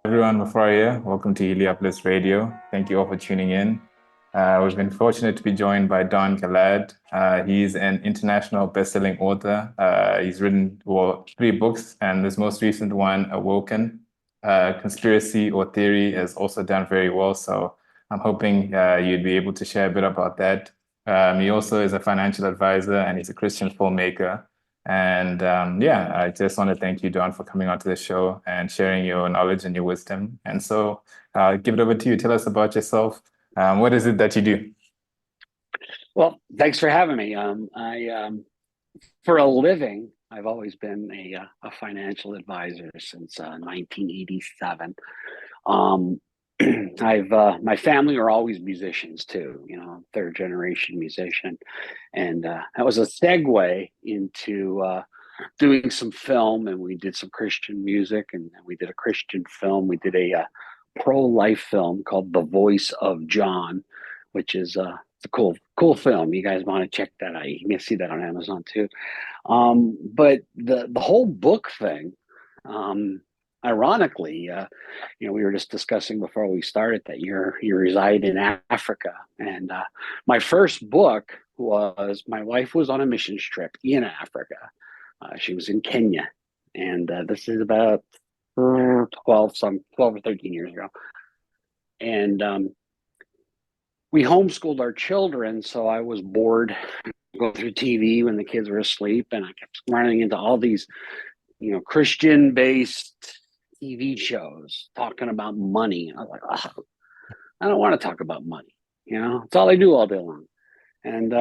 Everyone, Mafaria, welcome to Heliopolis Radio. Thank you all for tuning in. We've been fortunate to be joined by Don Galade. He's an international best-selling author. He's written three books, and this most recent one, Awoken, Conspiracy or Theory, has also done very well. So I'm hoping you'd be able to share a bit about that. He also is a financial advisor, and he's a Christian filmmaker. And yeah, I just want to thank you, Don, for coming onto the show and sharing your knowledge and your wisdom. And so I'll give it over to you. Tell us about yourself. What is it that you do? Well, thanks for having me. For a living, I've always been a financial advisor since 1987. Um, my family are always musicians too. Third generation musician, and that was a segue into doing some film. And we did some Christian music, and we did a Christian film. We did a pro-life film called The Voice of John, which is it's a cool film. You guys want to check that out? You can see that on Amazon too. But the whole book thing, ironically, we were just discussing before we started that you reside in Africa, and my first book was my wife was on a missions trip in Africa. She was in Kenya, and this is about 12 or 13 years ago. And we homeschooled our children, so I was bored going through TV when the kids were asleep, and I kept running into all these, Christian-based TV shows talking about money. And I was like, oh, I don't want to talk about money. It's all I do all day long. And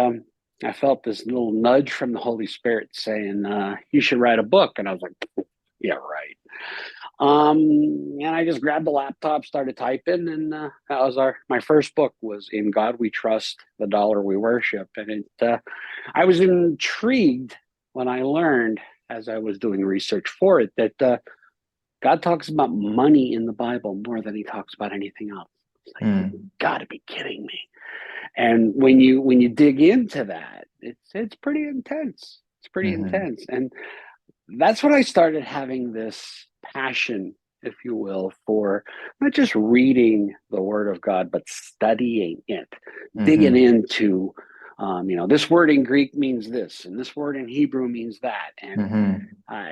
I felt this little nudge from the Holy Spirit saying, you should write a book. And I was like, yeah, right. And I just grabbed the laptop, started typing, and that was my first book was In God We Trust, the Dollar We Worship. And I was intrigued when I learned as I was doing research for it that God talks about money in the Bible more than he talks about anything else. It's like, you gotta be kidding me. And when you dig into that, it's pretty intense. It's pretty Mm-hmm. intense. And that's when I started having this passion, if you will, for not just reading the Word of God, but studying it, digging Mm-hmm. into, this word in Greek means this, and this word in Hebrew means that, and Mm-hmm.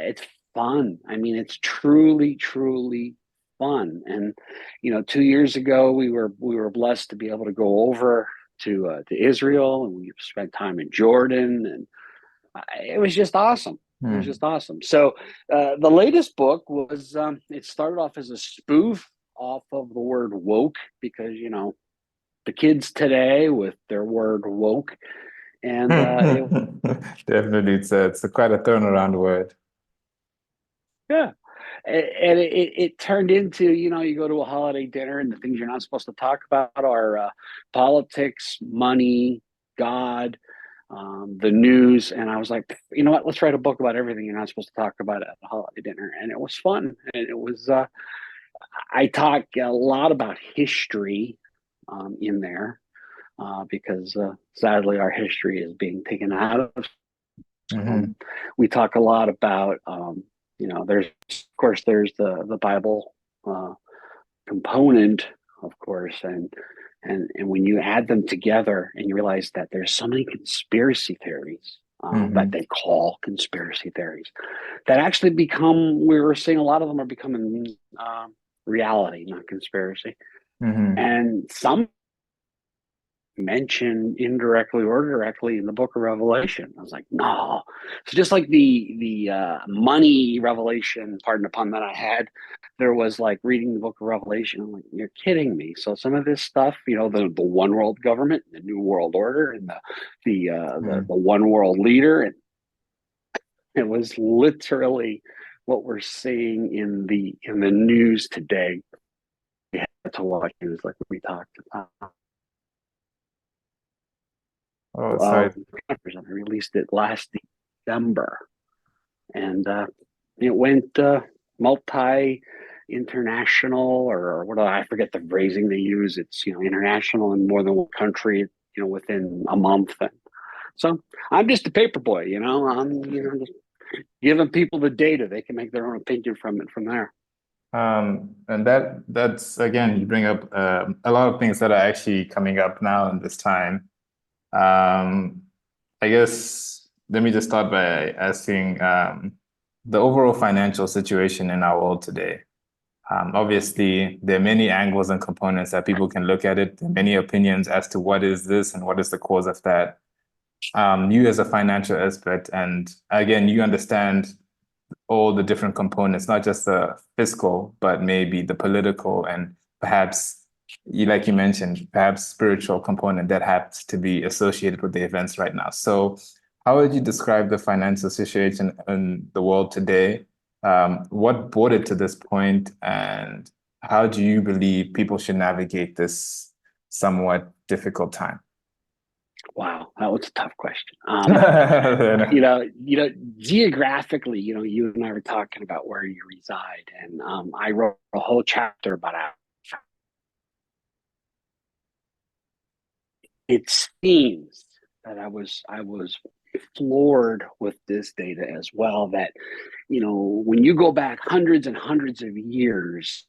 it's fun. I mean, it's truly, truly fun. And 2 years ago, we were blessed to be able to go over to Israel, and we spent time in Jordan, and it was just awesome. It was just awesome. So the latest book was it started off as a spoof off of the word woke because the kids today with their word woke, and Definitely, it's quite a turnaround word. yeah, and it turned into you go to a holiday dinner and the things you're not supposed to talk about are politics, money, God, the news. And I was like, you know what, let's write a book about everything you're not supposed to talk about at a holiday dinner. And it was fun, and it was I talk a lot about history in there because sadly our history is being taken out of. Mm-hmm. um, we talk a lot about there's of course there's the Bible uh, component, of course, and when you add them together and you realize that there's so many conspiracy theories that Mm-hmm. they call conspiracy theories that actually become, we were seeing a lot of them are becoming reality, not conspiracy. Mm-hmm. And some mentioned indirectly or directly in the book of Revelation. I was like, no. So just like the money revelation, pardon the pun, that I had, there was like reading the book of Revelation. I'm like, you're kidding me. So some of this stuff, the one world government, the new world order, and the one world leader, and it was literally what we're seeing in the news today. We had to watch news like we talked about. Oh, sorry. I released it last December, and it went multi international, or what I forget the phrasing they use. It's international in more than one country. Within a month, and so I'm just a paper boy. I'm just giving people the data. They can make their own opinion from it from there. And that's again, you bring up a lot of things that are actually coming up now in this time. Um, I guess let me just start by asking the overall financial situation in our world today. Obviously, there are many angles and components that people can look at it. There are many opinions as to what is this and what is the cause of that. You as a financial expert, and again, you understand all the different components, not just the fiscal, but maybe the political and perhaps, like you mentioned, perhaps spiritual component that happens to be associated with the events right now. So, how would you describe the financial situation in the world today? What brought it to this point, and how do you believe people should navigate this somewhat difficult time? Wow, that was a tough question. Geographically, you and I were talking about where you reside, and I wrote a whole chapter about it. It seems that I was floored with this data as well. That when you go back hundreds and hundreds of years,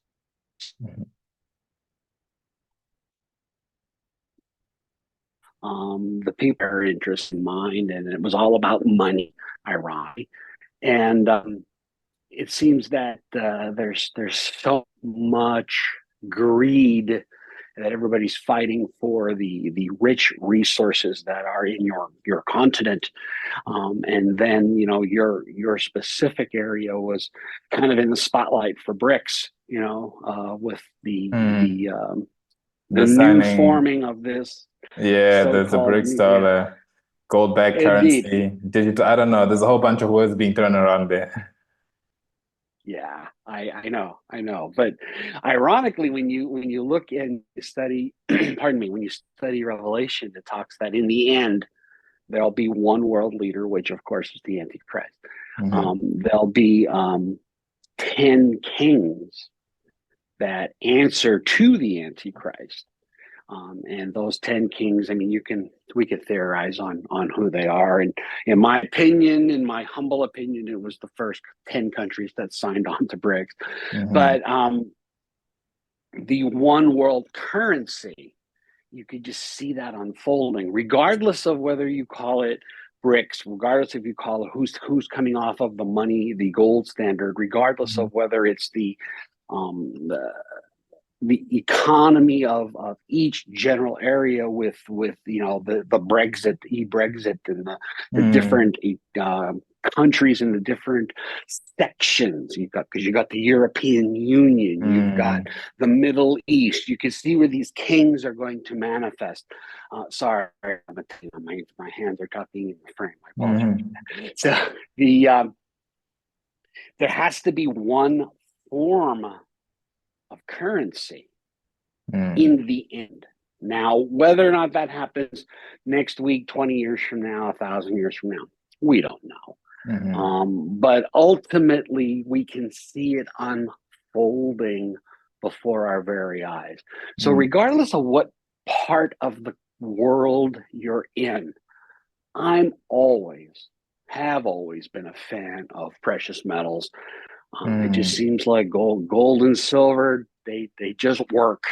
the people are interested in mind, and it was all about money, ironically. And it seems that there's so much greed that everybody's fighting for the rich resources that are in your continent, and then your specific area was kind of in the spotlight for BRICS, with Mm, the the new signing, forming of this yeah, there's a so-called BRICS new, yeah, dollar, gold-backed indeed. currency, digital. I don't know. There's a whole bunch of words being thrown around there. Yeah, I know. But ironically, when you look and study, pardon me, when you study Revelation, it talks that in the end there'll be one world leader, which of course is the Antichrist. Hmm. There'll be 10 kings that answer to the Antichrist. And those 10 kings, I mean, we could theorize on who they are. And in my humble opinion, it was the first 10 countries that signed on to BRICS. Hmm. But the one world currency, you could just see that unfolding, regardless of whether you call it BRICS, regardless if you call it who's coming off of the money, the gold standard, regardless of whether it's um, the the economy of each general area with the Brexit, e-Brexit, and the Hmm. different countries and the different sections because you got the European Union, you've got Hmm. the Middle East. You can see where these kings are going to manifest. Sorry, my hands are tucking in the frame. I Hmm. apologize. So there has to be one form of currency Hmm. in the end. Now, whether or not that happens next week, 20 years from now, 1,000 years from now, we don't know. Hmm. But ultimately, we can see it unfolding before our very eyes. So, Hmm. regardless of what part of the world you're in, have always been a fan of precious metals. It just Hmm. seems like gold and silver, they just work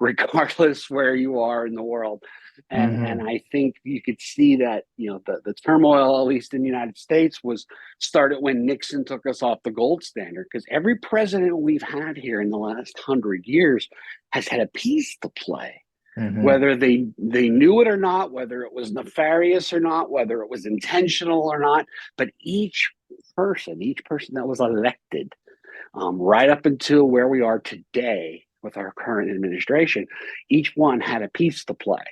regardless where you are in the world. And Hmm. I think you could see that, the turmoil, at least in the United States, was started when Nixon took us off the gold standard, because every president we've had here in the last 100 years has had a piece to play, Hmm. whether they knew it or not, whether it was nefarious or not, whether it was intentional or not. But each person that was elected, right up until where we are today with our current administration, each one had a piece to play.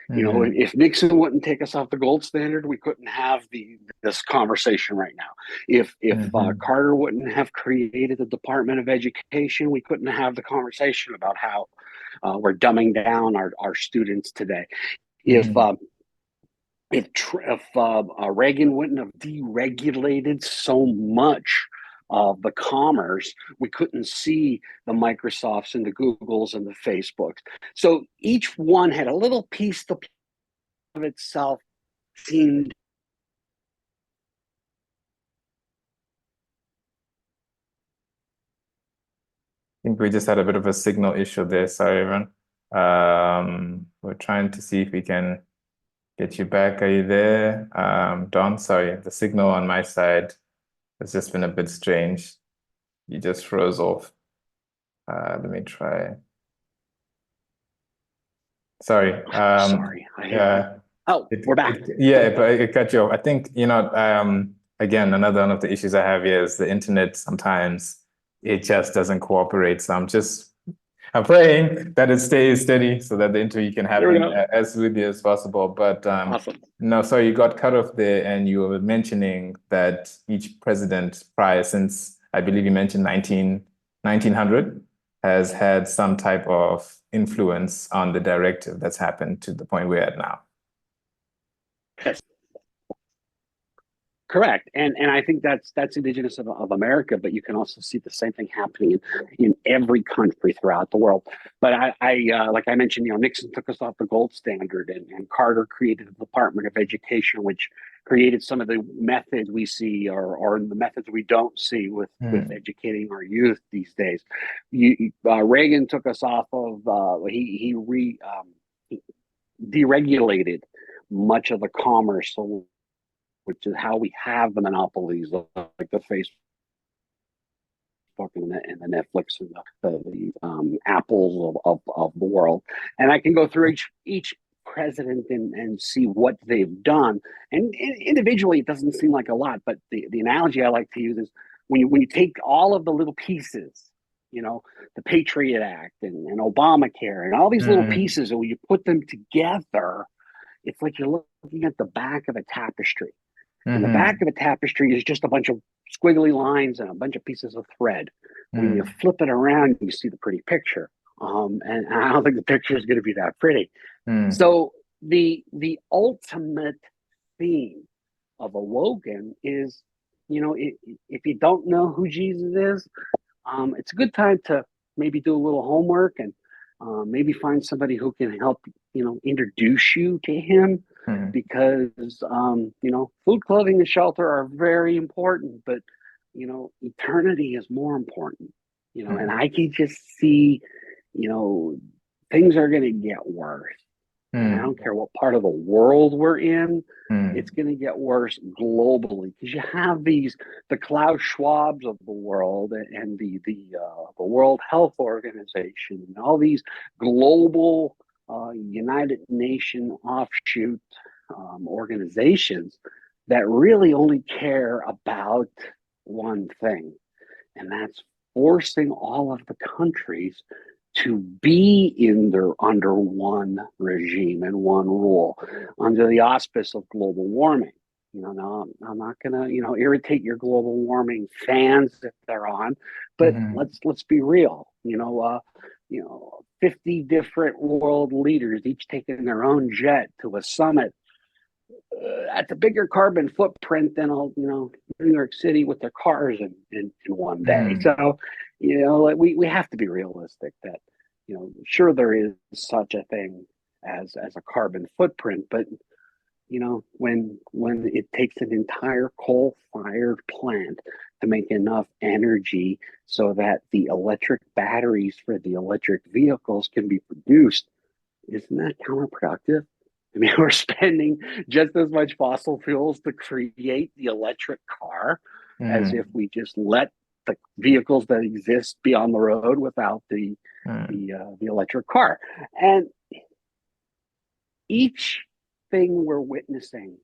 Hmm. If Nixon wouldn't take us off the gold standard, we couldn't have this conversation right now. If Hmm. Carter wouldn't have created the Department of Education, we couldn't have the conversation about how we're dumbing down our students today. If Hmm. Reagan wouldn't have deregulated so much of the commerce, we couldn't see the Microsofts and the Googles and the Facebooks. So each one had a little piece of itself seemed. think we just had a bit of a signal issue there. Sorry, everyone. We're trying to see if we can get you back. Are you there? Don, sorry, the signal on my side has just been a bit strange. You just froze off. Let me try. Sorry. Sorry. Yeah. We're back. But it cut you off. I think, again, another one of the issues I have here is the internet sometimes it just doesn't cooperate. So I'm praying that it stays steady so that the interview can happen as smoothly as possible. But awesome. No, sorry, you got cut off there, and you were mentioning that each president prior, since I believe you mentioned 1900, has had some type of influence on the directive that's happened to the point we're at now. Yes. Correct, and I think that's indigenous of America, but you can also see the same thing happening in every country throughout the world. But I like I mentioned, Nixon took us off the gold standard, and Carter created the Department of Education, which created some of the methods we see, or the methods we don't see with educating our youth these days. Reagan took us off of he deregulated much of the commerce, which is how we have the monopolies like the Facebook and the Netflix and the Apples of the world. And I can go through each president and see what they've done. And individually, it doesn't seem like a lot, but the analogy I like to use is when you take all of the little pieces, the Patriot Act and Obamacare and all these little pieces, and when you put them together, it's like you're looking at the back of a tapestry. And the back of a tapestry is just a bunch of squiggly lines and a bunch of pieces of thread. When you flip it around, you see the pretty picture. And I don't think the picture is going to be that pretty. So the ultimate theme of Awoken is, if you don't know who Jesus is, it's a good time to maybe do a little homework and maybe find somebody who can help, introduce you to him. Because food, clothing, and shelter are very important, but eternity is more important. And I can just see, things are going to get worse. And I don't care what part of the world we're in, it's going to get worse globally, because you have the Klaus Schwabs of the world and the World Health Organization and all these global United Nations offshoot organizations that really only care about one thing, and that's forcing all of the countries to be under one regime and one rule, under the auspice of global warming. Now I'm not gonna irritate your global warming fans if they're on, but let's be real. 50 different world leaders, each taking their own jet to a summit. That's a bigger carbon footprint than New York City with their cars in one day. So, we have to be realistic that, sure, there is such a thing as a carbon footprint, but when it takes an entire coal-fired plant to make enough energy so that the electric batteries for the electric vehicles can be produced, isn't that counterproductive? I mean, we're spending just as much fossil fuels to create the electric car as if we just let the vehicles that exist be on the road without the electric car. And each thing we're witnessing,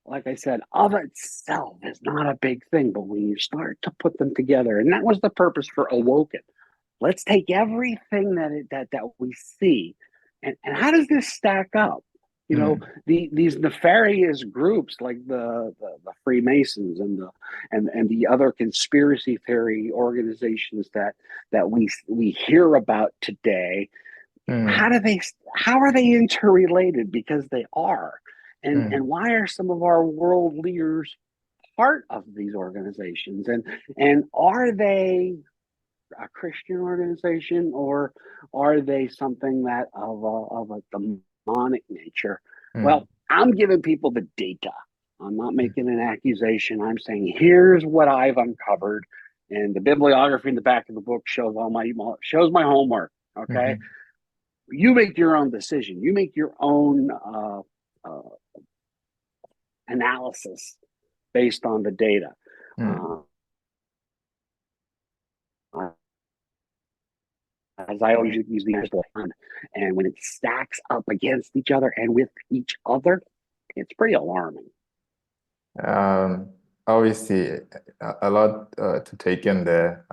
like I said, of itself is not a big thing, but when you start to put them together, and that was the purpose for Awoken. Let's take everything that we see, and how does this stack up? These nefarious groups like the Freemasons and the other conspiracy theory organizations that we hear about today. How are they interrelated? Because they are. And why are some of our world leaders part of these organizations? And are they a Christian organization, or are they something that of a demonic nature? Well, I'm giving people the data. I'm not making an accusation. I'm saying, here's what I've uncovered. And the bibliography in the back of the book shows my homework. Okay, Mm-hmm. you make your own decision. You make your own analysis based on the data. Mm. As I always use the example, and when it stacks up against each other and with each other, it's pretty alarming. Um, Obviously, a lot to take in there.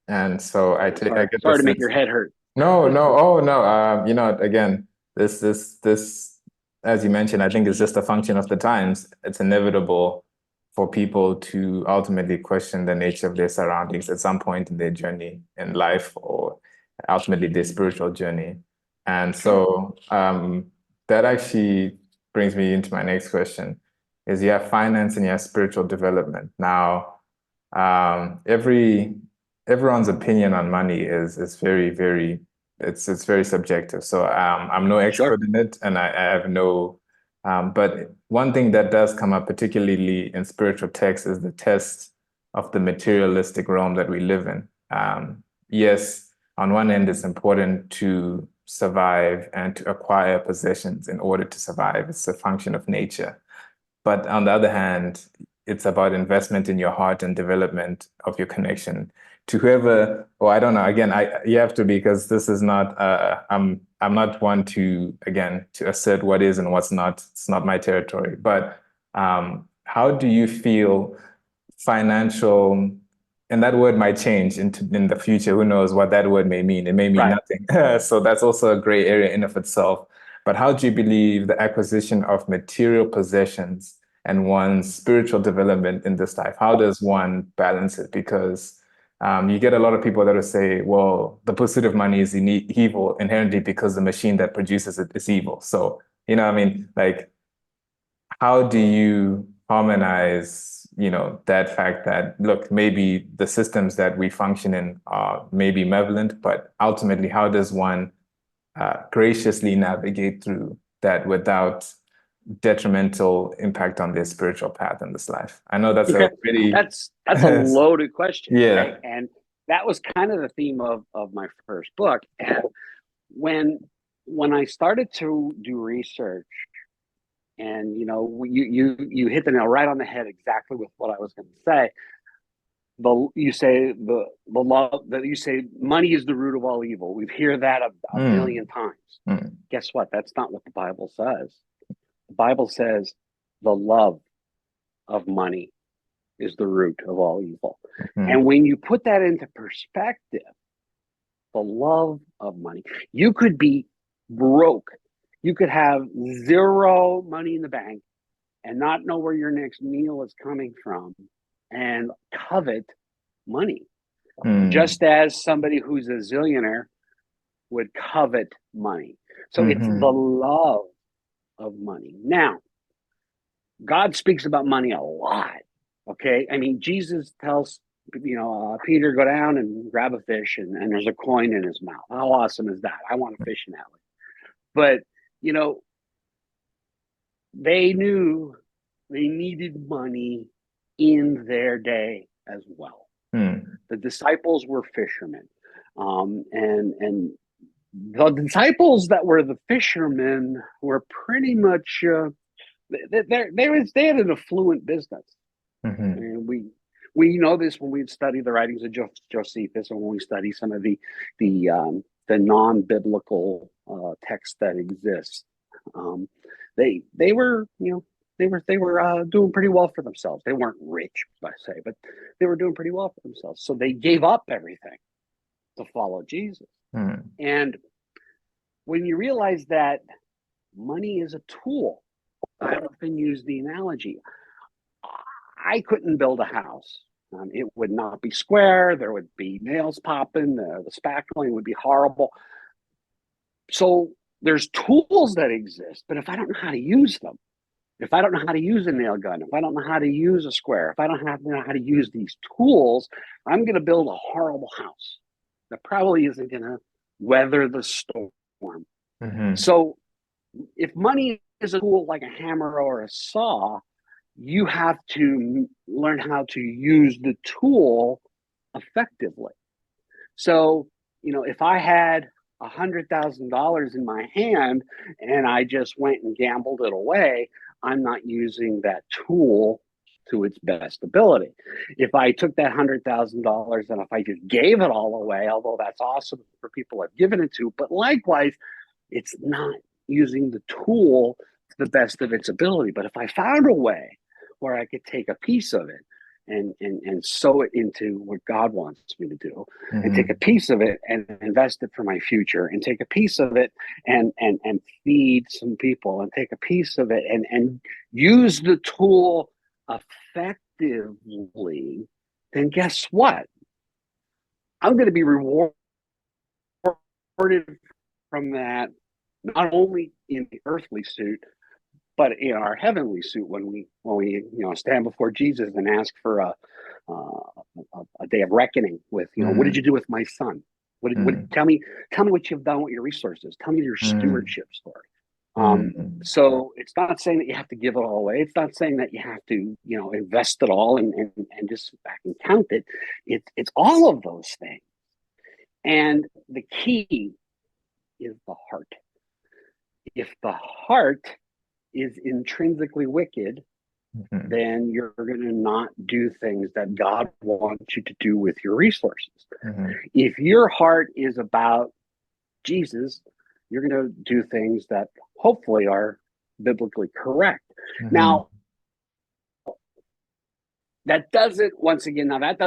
And so I get the Sorry to make sense. your head hurt. No, no, oh no. Again, this, as you mentioned, I think is just a function of the times. It's inevitable for people to ultimately question the nature of their surroundings at some point in their journey in life, or ultimately their spiritual journey. And Sure. so, that actually brings me into my next question: is you have finance and you have spiritual development. Now, everyone's opinion on money is very, very, it's very subjective. So I'm no Sure. expert in it, and I have no. But one thing that does come up, particularly in spiritual texts, is the test of the materialistic realm that we live in. Yes, on one end, it's important to survive and to acquire possessions in order to survive. It's a function of nature. But on the other hand, it's about investment in your heart and development of your connection to whoever, or I don't know, again, you have to, because this is not I'm not one to, again, to assert what is and what's not. It's not my territory. But how do you feel financial, and that word might change in the future. Who knows what that word may mean? It may mean Right. nothing. So that's also a gray area in of itself. But how do you believe the acquisition of material possessions and one's spiritual development in this life, how does one balance it? Because you get a lot of people that will say, well, the pursuit of money is evil inherently because the machine that produces it is evil. So, what I mean, like, how do you harmonize, that fact that, look, maybe the systems that we function in are maybe malevolent, but ultimately, how does one graciously navigate through that without detrimental impact on their spiritual path in this life? I know that's a Okay. pretty, That's a loaded question, right? yeah. And that was kind of the theme of my first book. And when I started to do research, and you hit the nail right on the head exactly with what I was going to say. You say the law that you say money is the root of all evil. We hear that a million Mm, times. mm, Guess what? That's not what the Bible says. The Bible says the love of money is the root of all evil. mm, And when you put that into perspective, the love of money, you could be broke. You could have zero money in the bank and not know where your next meal is coming from and covet money, mm, just as somebody who's a zillionaire would covet money. So it's the mhm, love of money. Now, God speaks about money a lot. Okay. I mean, Jesus tells, Peter, go down and grab a fish, and there's a coin in his mouth. How awesome is that? I want to fish in that way. But, you know, they knew they needed money in their day as well. mm, The disciples were fishermen, and the disciples that were the fishermen were pretty much they had an affluent business. mhm, And we know this when we study the writings of Josephus, and when we study some of the non-biblical texts that exist. Um, they were they were doing pretty well for themselves. They weren't rich, I say, but they were doing pretty well for themselves. So they gave up everything to follow Jesus. mm, And when you realize that money is a tool, I often use the analogy. I couldn't build a house. It would not be square. There would be nails popping. The spackling would be horrible. So there's tools that exist, but if I don't know how to use them, if I don't know how to use a nail gun, if I don't know how to use a square, if I don't know how to use these tools, I'm going to build a horrible house that probably isn't going to weather the storm. mhm, So if money is a tool like a hammer or a saw, you have to learn how to use the tool effectively. So, if I had $100,000 in my hand and I just went and gambled it away, I'm not using that tool to its best ability. If I took that $100,000 and if I just gave it all away, although that's awesome for people I've given it to, but likewise, it's not using the tool to the best of its ability. But if I found a way where I could take a piece of it and sew it into what God wants me to do, and take a piece of it and invest it for my future, and take a piece of it and feed some people, and take a piece of it and use the tool effectively, then guess what? I'm going to be rewarded from that, not only in the earthly suit, but in our heavenly suit when we stand before Jesus and ask for a day of reckoning with, what did you do with my son? Tell me what you've done with your resources. Tell me your stewardship story. So it's not saying that you have to give it all away. It's not saying that you have to, invest it all and just sit back and count it. It's all of those things. And the key is the heart. If the heart is intrinsically wicked, then you're going to not do things that God wants you to do with your resources. If your heart is about Jesus, you're going to do things that hopefully are biblically correct. Now, that doesn't, once again, that's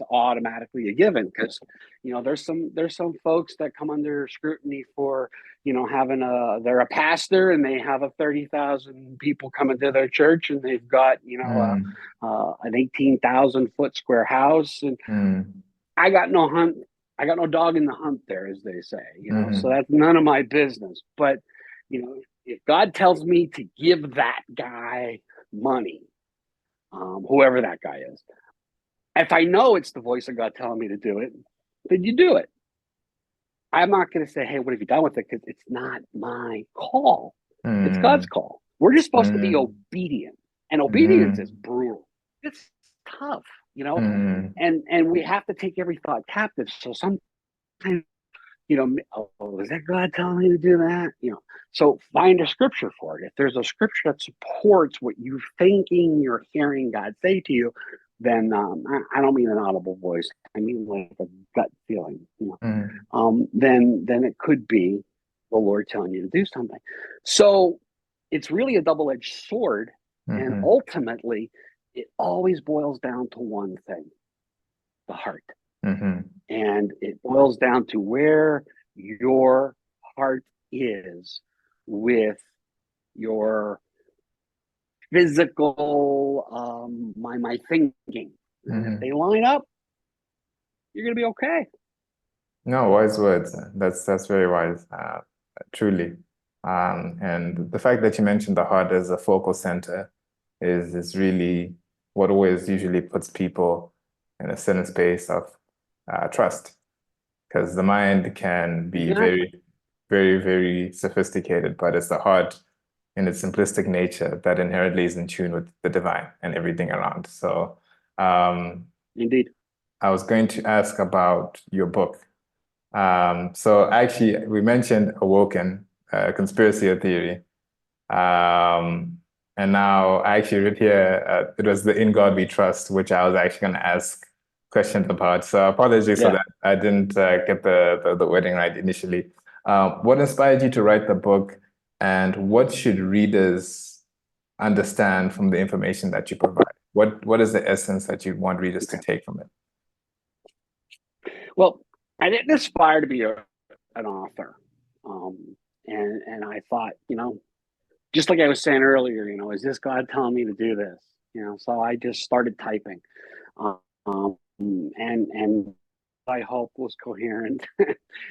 automatically a given, because there's some folks that come under scrutiny for they're a pastor and they have 30,000 people coming to their church, and they've got an 18,000 foot square house, and I got no dog in the hunt there, as they say, so that's none of my business. But if God tells me to give that guy money, whoever that guy is, if I know it's the voice of God telling me to do it, then you do it. I'm not going to say, hey, what have you done with it? Because it's not my call. It's God's call. We're just supposed to be obedient. And obedience is brutal. It's tough, and we have to take every thought captive. So sometimes, is that God telling me to do that? So find a scripture for it. If there's a scripture that supports what you're thinking, you're hearing God say to you, then I don't mean an audible voice. I mean like a gut feeling. Then it could be the Lord telling you to do something. So it's really a double-edged sword, and ultimately, it always boils down to one thing: the heart. And it boils down to where your heart is with your physical, my thinking. And if they line up, you're going to be okay. No, wise words. That's very wise, truly. And the fact that you mentioned the heart as a focal center is really what always usually puts people in a certain space of trust, because the mind can be very, very, very sophisticated, but it's the heart in its simplistic nature that inherently is in tune with the divine and everything around. So, indeed, I was going to ask about your book. So actually, we mentioned Awoken, conspiracy theory. And now I actually read here, it was the In God We Trust, which I was actually going to ask questions about. So apologies for that. I didn't get the wording right initially. What inspired you to write the book, and what should readers understand from the information that you provide? What is the essence that you want readers to take from it? Well, I didn't aspire to be an author. And I thought, just like I was saying earlier, is this God telling me to do this? So I just started typing. And I hope was coherent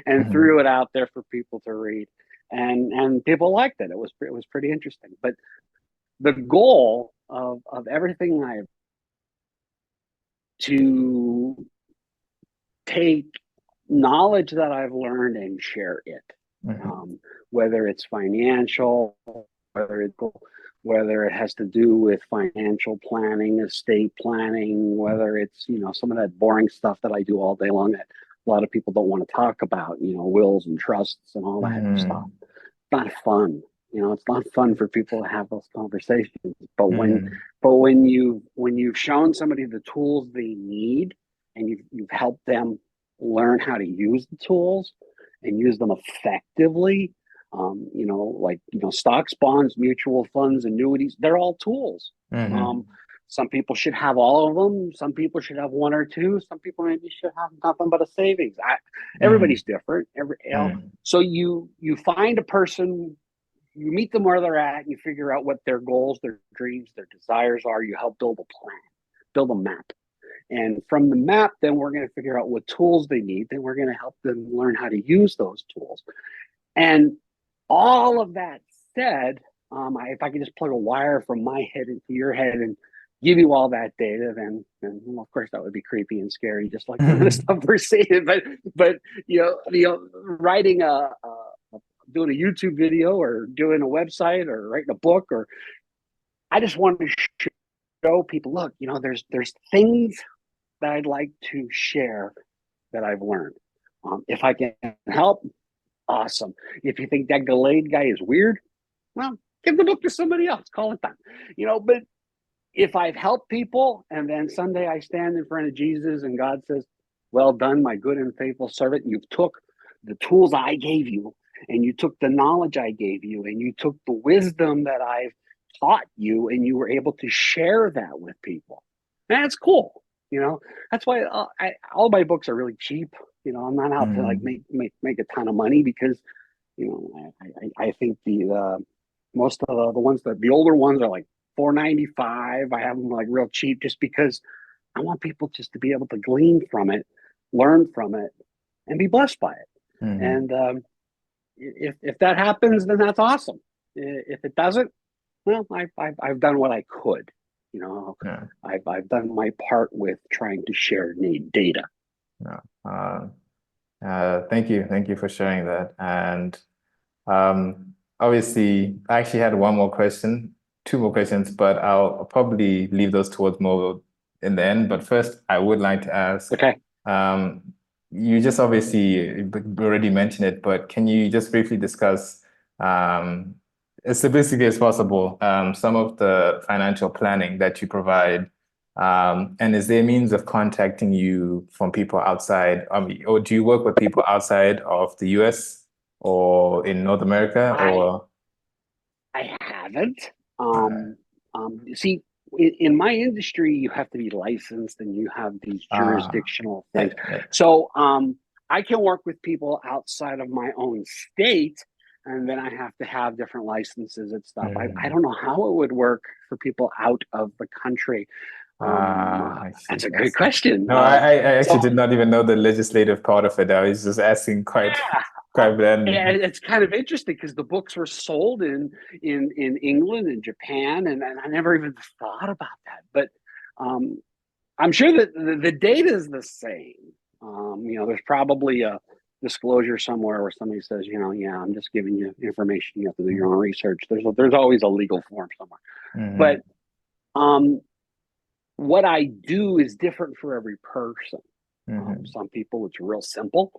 and threw it out there for people to read. And people liked it. It was pretty interesting. But the goal of everything I've to take knowledge that I've learned and share it, whether it's financial, whether it's whether it has to do with financial planning, estate planning, whether it's, some of that boring stuff that I do all day long that a lot of people don't want to talk about, wills and trusts and all that stuff. Mm, It's not fun. It's not fun for people to have those conversations. But when mm, but when you've shown somebody the tools they need and you've helped them learn how to use the tools and use them effectively, stocks, bonds, mutual funds, annuities, they're all tools. Um, mm, some people should have all of them. Some people should have one or two. Some people maybe should have nothing but a savings. mm, Everybody's different. mm, So you find a person, you meet them where they're at, and you figure out what their goals, their dreams, their desires are. You help build a plan, build a map. And from the map, then we're going to figure out what tools they need. Then we're going to help them learn how to use those tools. And all of that said, if I could just plug a wire from my head into your head and give you all that data, then well, of course that would be creepy and scary, just like some of the stuff we're seeing. But writing doing a YouTube video or doing a website or writing a book, or I just wanted to show people, look, there's things that I'd like to share that I've learned. If I can help, awesome. If you think that Galade guy is weird, well, give the book to somebody else. Call it done. But if I've helped people and then Sunday I stand in front of Jesus and God says, well done, my good and faithful servant. You took the tools I gave you and you took the knowledge I gave you and you took the wisdom that I've taught you and you were able to share that with people. That's cool. That's why all my books are really cheap. I'm not out to like mm, make a ton of money because, I think the most of the ones that the older ones are like $4.95. I have them like real cheap just because I want people just to be able to glean from it, learn from it, and be blessed by it. mm. And if that happens, then that's awesome. If it doesn't, well, I've done what I could. Yeah, I've done my part with trying to share data. yeah. Thank you for sharing that. And obviously, I actually had one more question, two more questions, but I'll probably leave those towards more in the end. But first, I would like to ask, Okay. um, you just obviously already mentioned it, but can you just briefly discuss, as simplistically as possible, some of the financial planning that you provide? And is there a means of contacting you from people outside? Or do you work with people outside of the US or in North America I or I haven't. uh, See, in my industry, you have to be licensed and you have these jurisdictional things. yeah, yeah. So I can work with people outside of my own state, and then I have to have different licenses and stuff. I Mm. don't know how it would work for people out of the country. I see. That's a I great see. question. No, I So actually did not even know the legislative part of it. I was just asking yeah, quite and bland. it's kind of interesting because the books were sold in England and Japan, and I never even thought about that. But um, I'm sure that the data is the same. There's probably a disclosure somewhere where somebody says, yeah, I'm just giving you information. You have to do your own research. There's always a legal form somewhere. But Mm-hmm. um, what I do is different for every person. Mm-hmm. Some people it's real simple.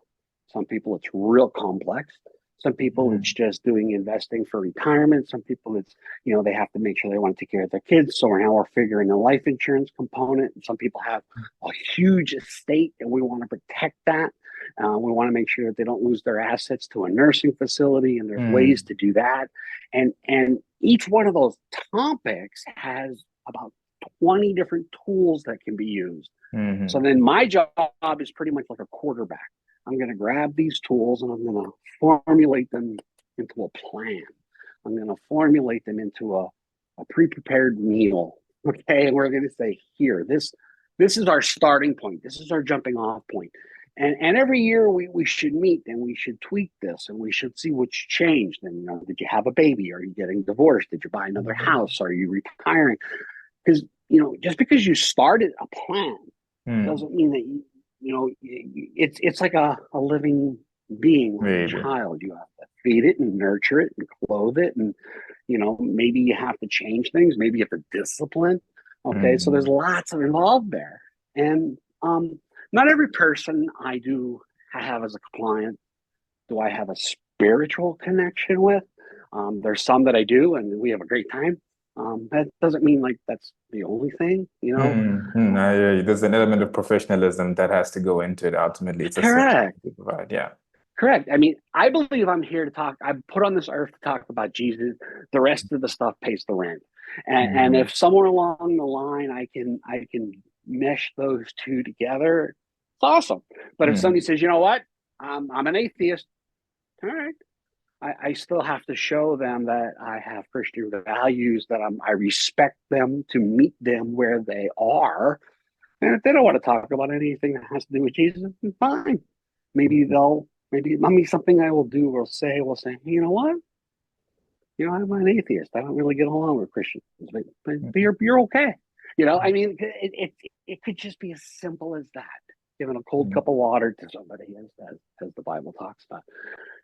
Some people it's real complex. Some people it's Mm-hmm. just doing investing for retirement. Some people it's, they have to make sure they want to take care of their kids. So now we're figuring a life insurance component. Some people have a huge estate and we want to protect that. We want to make sure that they don't lose their assets to a nursing facility, and there's ways Mm-hmm. to do that. And each one of those topics has about 20 different tools that can be used. So Mm-hmm. then my job is pretty much like a quarterback. I'm going to grab these tools and I'm going to formulate them into a plan. I'm going to formulate them into a pre-prepared meal. Okay. And we're going to say, here, this is our starting point. This is our jumping off point. And every year we should meet and we should tweak this and we should see what's changed. And, did you have a baby? Are you getting divorced? Did you buy another house? Are you retiring? Because, just because you started a plan Mm-hmm. doesn't mean that it's like a living being like a Maybe. child. You have to feed it and nurture it and clothe it, and maybe you have to change things. Maybe you have to discipline. Okay, so there's Mm, lots of involved there, and not every person I do have as a client do I have a spiritual connection with. There's some that I do, and we have a great time. That doesn't mean like that's the only thing. I hear you. There's an element of professionalism that has to go into it. Ultimately, it's a service Correct. to provide. Yeah. Correct. I mean, I believe I'm here to talk. I'm put on this earth to talk about Jesus. The rest of the stuff pays the rent. And Mm, if somewhere along the line I can mesh those two together, it's awesome. But if somebody mm, says, you know what, I'm an atheist, all right. I still have to show them that I have Christian values, that I respect them to meet them where they are. And if they don't want to talk about anything that has to do with Jesus, then fine. Maybe something I will say, hey, you know what? I'm an atheist. I don't really get along with Christians, but mm, you're okay. I mean, it could just be as simple as that. Giving a cold mm, cup of water to somebody, as the Bible talks about.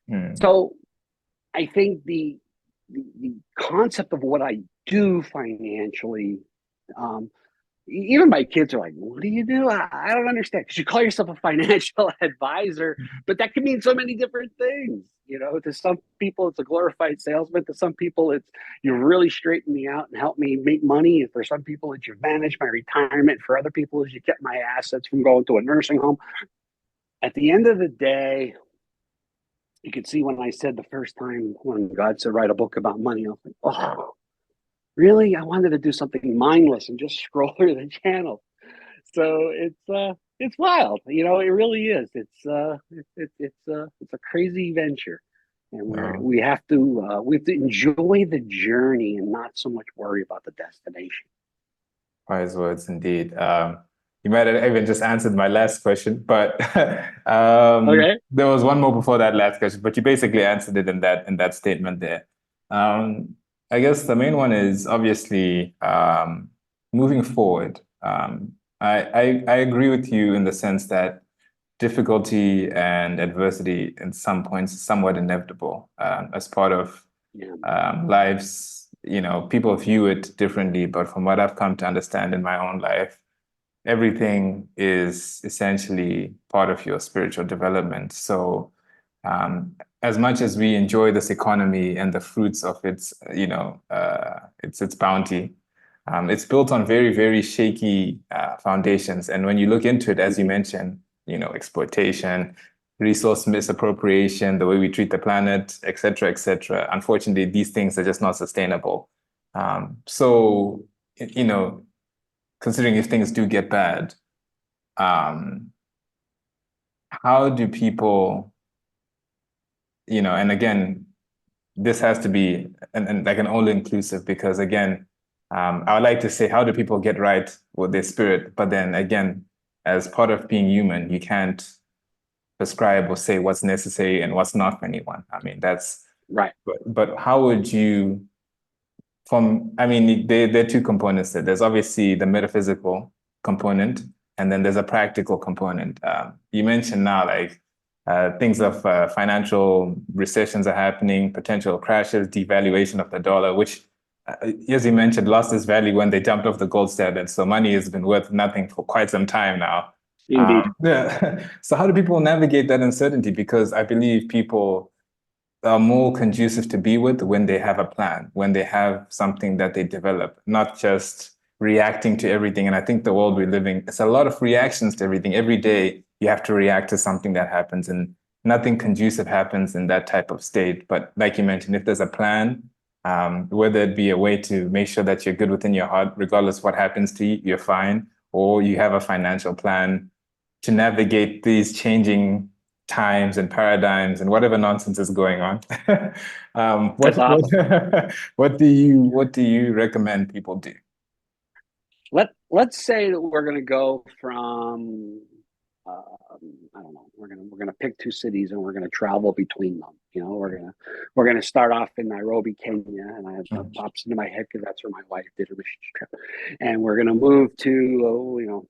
mm, So I think the concept of what I do financially, um, even my kids are like, "What do you do?" I don't understand, because you call yourself a financial advisor, but that can mean so many different things. To some people, it's a glorified salesman. To some people, it's you really straighten me out and help me make money. And for some people, it's you manage my retirement. For other people, it's you kept my assets from going to a nursing home. At the end of the day, you could see when I said the first time when God said, write a book about money, I was like, oh, really? I wanted to do something mindless and just scroll through the channel. So it's wild. It really is. It's a crazy venture. And no. we have to enjoy the journey and not so much worry about the destination. Wise words indeed. You might have even just answered my last question, but Okay. there was one more before that last question, but you basically answered it in that statement there. Um, I guess the main one is obviously moving forward. I agree with you in the sense that difficulty and adversity in some points is somewhat inevitable as part of Yeah. lives. People view it differently, but from what I've come to understand in my own life, everything is essentially part of your spiritual development. So, as much as we enjoy this economy and the fruits of its, its bounty, it's built on very, very shaky foundations. And when you look into it, as you Mhm. mentioned, exploitation, resource misappropriation, the way we treat the planet, et cetera, et cetera. Unfortunately, these things are just not sustainable. So, you know, considering if things do get bad, um, how do people, and again, this has to be and like an all inclusive because again, I would like to say, how do people get right with their spirit? But then again, as part of being human, you can't prescribe or say what's necessary and what's not for anyone. I mean, Right. but how would you, I mean, there are two components there. There's obviously the metaphysical component, and then there's a practical component. You mentioned now, like, things of financial recessions are happening, potential crashes, devaluation of the dollar, which, as you mentioned, lost its value when they jumped off the gold standard. So money has been worth nothing for quite some time now. Indeed. Yeah. So how do people navigate that uncertainty? Because I believe people are more conducive to be with when they have a plan, when they have something that they develop, not just reacting to everything. And I think the world we live in, it's a lot of reactions to everything. Every day you have to react to something that happens, and nothing conducive happens in that type of state. But like you mentioned, if there's a plan, whether it be a way to make sure that you're good within your heart, regardless what happens to you, you're fine, or you have a financial plan to navigate these changing times and paradigms and whatever nonsense is going on. That's awesome. What do you recommend people do? Let's say that we're going to go from I don't know. We're gonna pick two cities and we're gonna travel between them. We're gonna start off in Nairobi, Kenya, and that Mm, pops into my head because that's where my wife did her mission trip. And we're gonna move to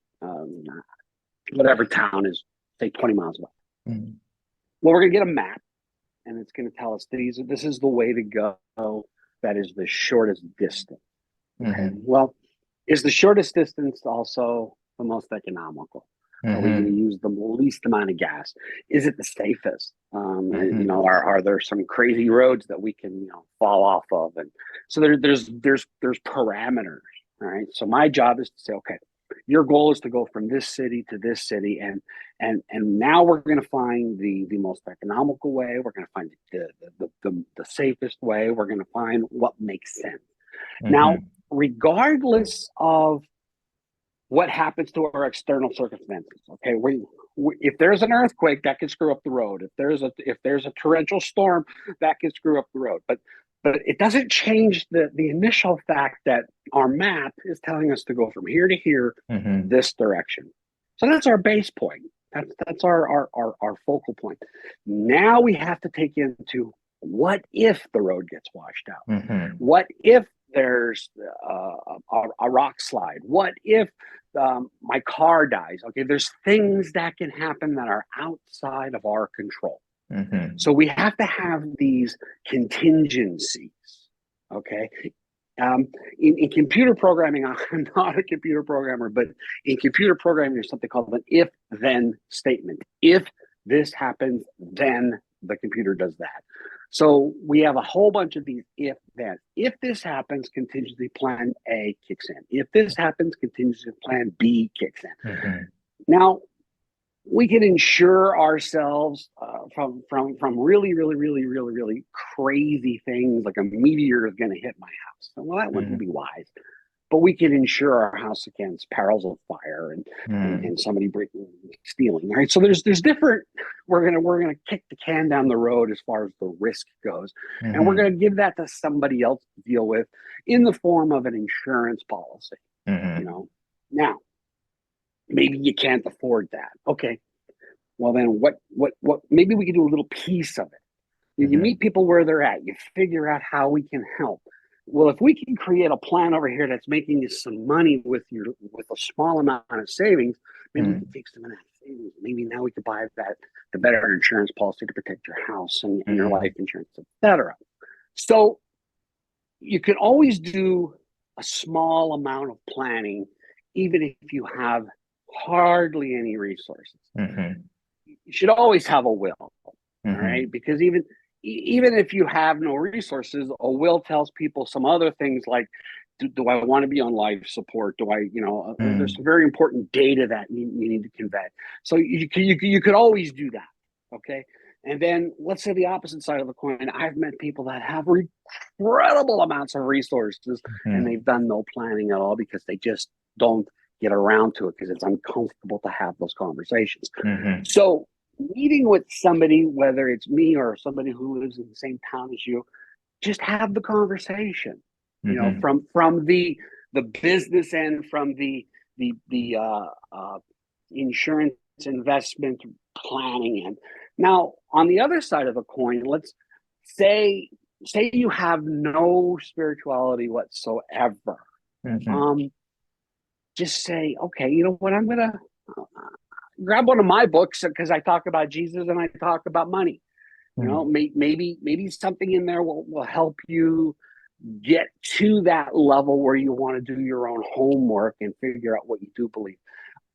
whatever town is, say, 20 miles away. mm, Well, we're going to get a map, and it's going to tell us this is the way to go. That is the shortest distance. Okay. Mm-hmm. Well, is the shortest distance also the most economical? Are we going to Mm-hmm. use the least amount of gas? Is it the safest? Mm-hmm. Are there some crazy roads that we can fall off of? And so there's parameters. All right. So my job is to say, okay, your goal is to go from this city to this city, and now we're going to find the most economical way. We're going to find the safest way. We're going to find what makes sense. Now, Mm-hmm. regardless of what happens to our external circumstances, okay, if there's an earthquake, that can screw up the road. If there's a torrential storm, that can screw up the road. But it doesn't change the initial fact that our map is telling us to go from here to here, Mm-hmm. this direction. So that's our base point. That's our focal point. Now we have to take into what if the road gets washed out? Mm-hmm. What if there's a rock slide? What if my car dies? Okay, there's things that can happen that are outside of our control. Mm-hmm. So we have to have these contingencies. Okay. Um, in computer programming, I'm not a computer programmer, but in computer programming, there's something called an if-then statement. If this happens, then the computer does that. So we have a whole bunch of these if-then. If this happens, contingency plan A kicks in. If this happens, contingency plan B kicks in. Mm-hmm. Now, we can insure ourselves from really crazy things, like a meteor is going to hit my house. Well, that wouldn't be wise. But we can insure our house against perils of fire and somebody breaking, stealing. Right. So there's different. We're gonna kick the can down the road as far as the risk goes, and we're Mm-hmm. gonna give that to somebody else to deal with in the form of an insurance policy. Mm-hmm. Now, maybe you can't afford that. Okay. Well, then what maybe we can do a little piece of it. You Mm-hmm. meet people where they're at, you figure out how we can help. Well, if we can create a plan over here that's making you some money with a small amount of savings, maybe we can take some of that savings. Maybe now we could buy the better insurance policy to protect your house and your Mm-hmm. life insurance, etc. So you can always do a small amount of planning, even if you have hardly any resources. Mm-hmm. You should always have a will, all Mm-hmm. right? Because even if you have no resources, a will tells people some other things like, do I want to be on life support? Do I, there's some very important data that you need to convey. So you could always do that, okay? And then let's say the opposite side of the coin. I've met people that have incredible amounts of resources and Mm-hmm. they've done no planning at all because they just don't get around to it because it's uncomfortable to have those conversations. Mm-hmm. So meeting with somebody, whether it's me or somebody who lives in the same town as you, just have the conversation. Mm-hmm. From the business end, from the insurance investment planning end. Now, on the other side of the coin, let's say you have no spirituality whatsoever. Mm-hmm. Um, just say, okay, you know what, I'm gonna grab one of my books because I talk about Jesus and I talk about money. Maybe something in there will help you get to that level where you want to do your own homework and figure out what you do believe.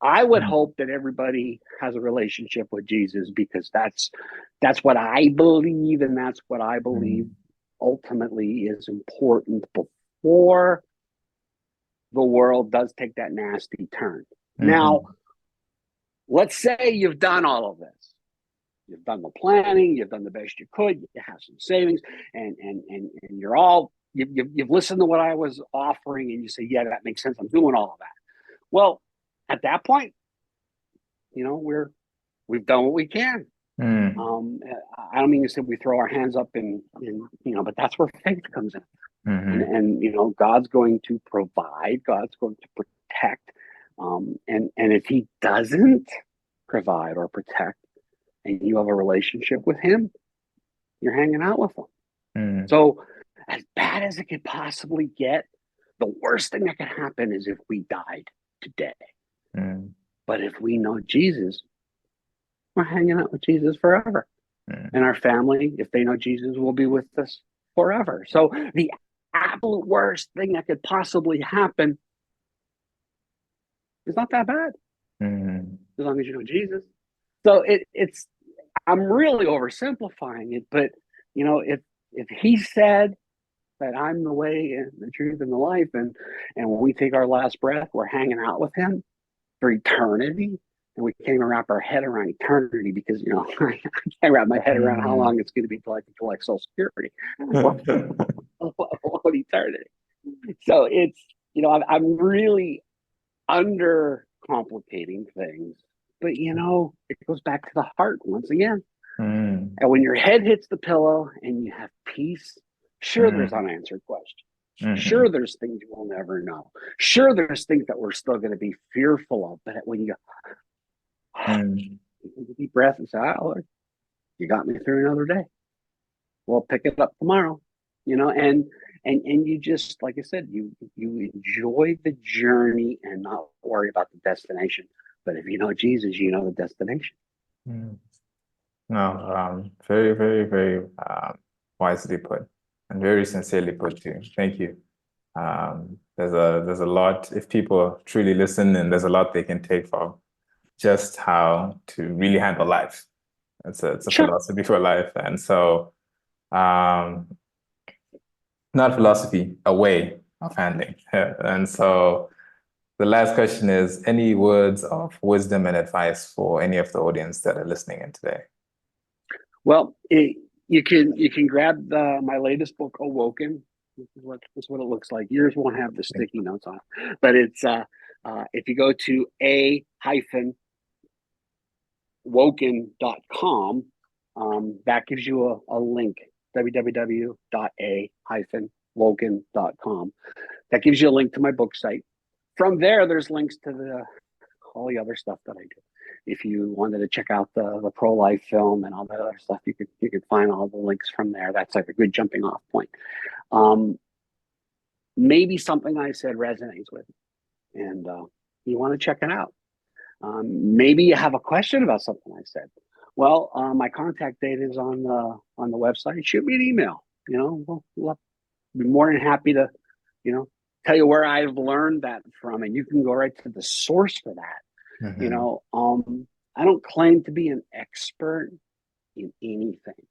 I would Mm-hmm. hope that everybody has a relationship with Jesus because that's what I believe, and that's what I believe ultimately is important before the world does take that nasty turn. Now, Mm-hmm. let's say you've done all of this. You've done the planning, you've done the best you could, you have some savings, and you've listened to what I was offering, and you say, yeah, that makes sense. I'm doing all of that. Well, at that point, we've done what we can. Mm-hmm. Um, I don't mean to say we throw our hands up but that's where faith comes in. Mm-hmm. And God's going to provide, God's going to protect. And if he doesn't provide or protect, and you have a relationship with him, you're hanging out with him. Mm-hmm. So as bad as it could possibly get, the worst thing that could happen is if we died today. Mm-hmm. But if we know Jesus, we're hanging out with Jesus forever. And our family, if they know Jesus, will be with us forever. So the absolute worst thing that could possibly happen is not that bad, as long as you know Jesus. So it's I'm really oversimplifying it, but if he said that I'm the way and the truth and the life, and when we take our last breath, we're hanging out with him for eternity, and we can't even wrap our head around eternity because I can't wrap my head around how long it's going to be till I can collect Social Security. What eternity? So it's I'm really under complicating things, but it goes back to the heart once again. And when your head hits the pillow and you have peace, sure, there's unanswered questions. Sure, there's things you will never know. Sure, there's things that we're still going to be fearful of. But when you go, take a deep breath and say, Lord, you got me through another day. We'll pick it up tomorrow. And you just, like I said, you enjoy the journey and not worry about the destination. But if you know Jesus, you know the destination. No, very, very, very wisely put, and very sincerely put too. Thank you. There's a lot, if people truly listen, and there's a lot they can take from just how to really handle life. It's a Sure. philosophy for life, and so not philosophy, a way of handling. And so the last question is, any words of wisdom and advice for any of the audience that are listening in today? Well, you can grab my latest book, Awoken. This is what it looks like. Yours won't have the sticky notes on it, but it's if you go to a-woken.com, that gives you a link, www.a-woken.com. That gives you a link to my book site. From there, there's links to all the other stuff that I do. If you wanted to check out the pro-life film and all that other stuff, you could find all the links from there. That's like a good jumping off point. Maybe something I said resonates with you, and you want to check it out. Maybe you have a question about something I said. Well, my contact data is on the website. Shoot me an email. We'll be more than happy to, tell you where I've learned that from, and you can go right to the source for that. I don't claim to be an expert in anything.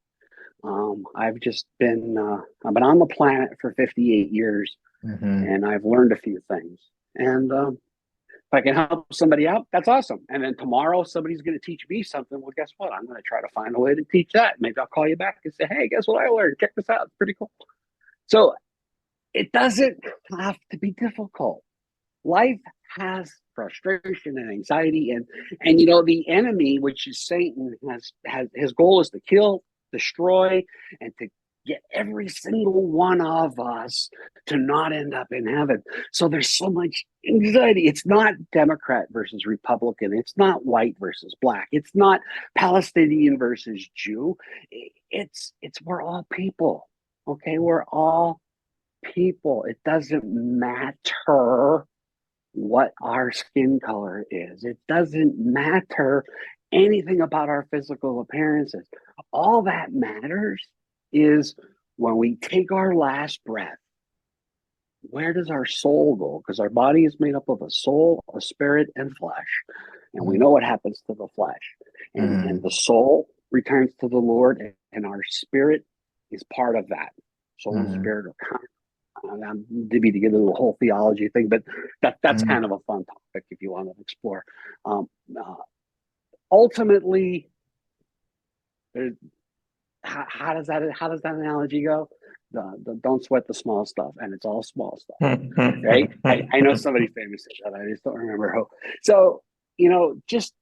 I've just been I've been on the planet for 58 years, and I've learned a few things. And if I can help somebody out, that's awesome. And then tomorrow somebody's going to teach me something. Well, guess what? I'm going to try to find a way to teach that. Maybe I'll call you back and say, hey, guess what I learned? Check this out. It's pretty cool. So it doesn't have to be difficult. Life has frustration and anxiety, and the enemy, which is Satan, has his goal is to kill, destroy, and to get every single one of us to not end up in heaven. So there's so much anxiety. It's not Democrat versus Republican. It's not white versus black. It's not Palestinian versus Jew. It's we're all people. Okay, we're all people. It doesn't matter what our skin color is. It doesn't matter anything about our physical appearances. All that matters is when we take our last breath, where does our soul go? Because our body is made up of a soul, a spirit, and flesh. And we know what happens to the flesh. And the soul returns to the Lord, and our spirit is part of that. Soul and spirit are kind of, I'm to get into the whole theology thing, but that's kind of a fun topic if you want to explore. Ultimately, how does that analogy go? The don't sweat the small stuff, and it's all small stuff, right? I know somebody famous said that. I just don't remember who. So just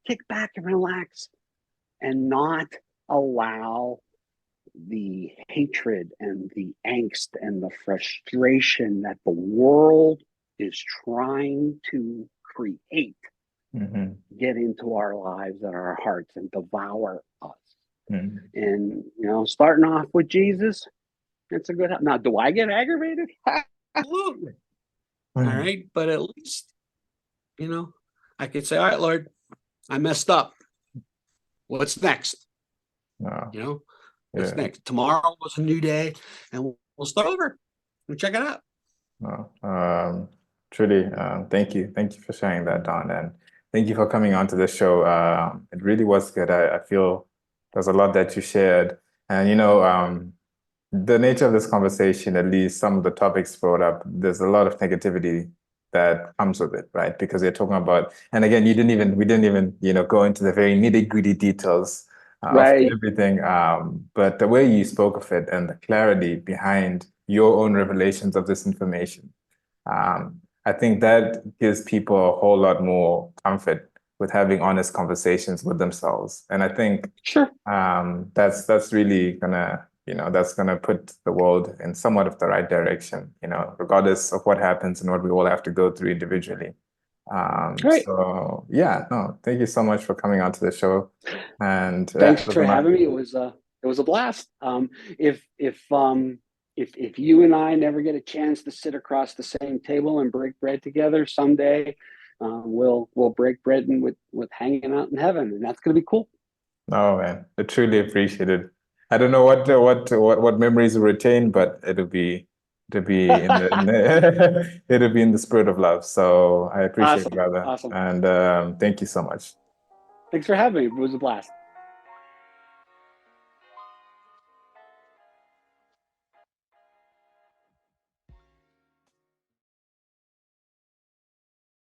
kick back and relax, and not allow the hatred and the angst and the frustration that the world is trying to create get into our lives and our hearts and devour us. And starting off with Jesus, it's a good help. Now, do I get aggravated? Absolutely. All right, but at least I could say, all right, Lord, I messed up. What's next? No, You know, what's yeah, next? Tomorrow was a new day, and we'll start over and check it out. no. Truly, thank you for sharing that, Don, and thank you for coming on to the show. It really was good. I feel there's a lot that you shared, and the nature of this conversation, at least some of the topics brought up, there's a lot of negativity that comes with it, right? Because you're talking about, and again, we didn't even, go into the very nitty-gritty details of Right. everything. But the way you spoke of it and the clarity behind your own revelations of this information, I think that gives people a whole lot more comfort with having honest conversations with themselves. And I think Sure. that's really that's gonna put the world in somewhat of the right direction, regardless of what happens and what we all have to go through individually. Great. So yeah, no, thank you so much for coming onto the show. And Thanks it was for a nice, having me. It was a blast. If you and I never get a chance to sit across the same table and break bread together someday, we'll break bread and with hanging out in heaven, and that's gonna be cool. oh man, I truly appreciate it. I don't know what memories will retain, but it'll be it'll be in the spirit of love. So I appreciate it, Awesome, brother. awesome. And thank you so much. Thanks for having me. It was a blast.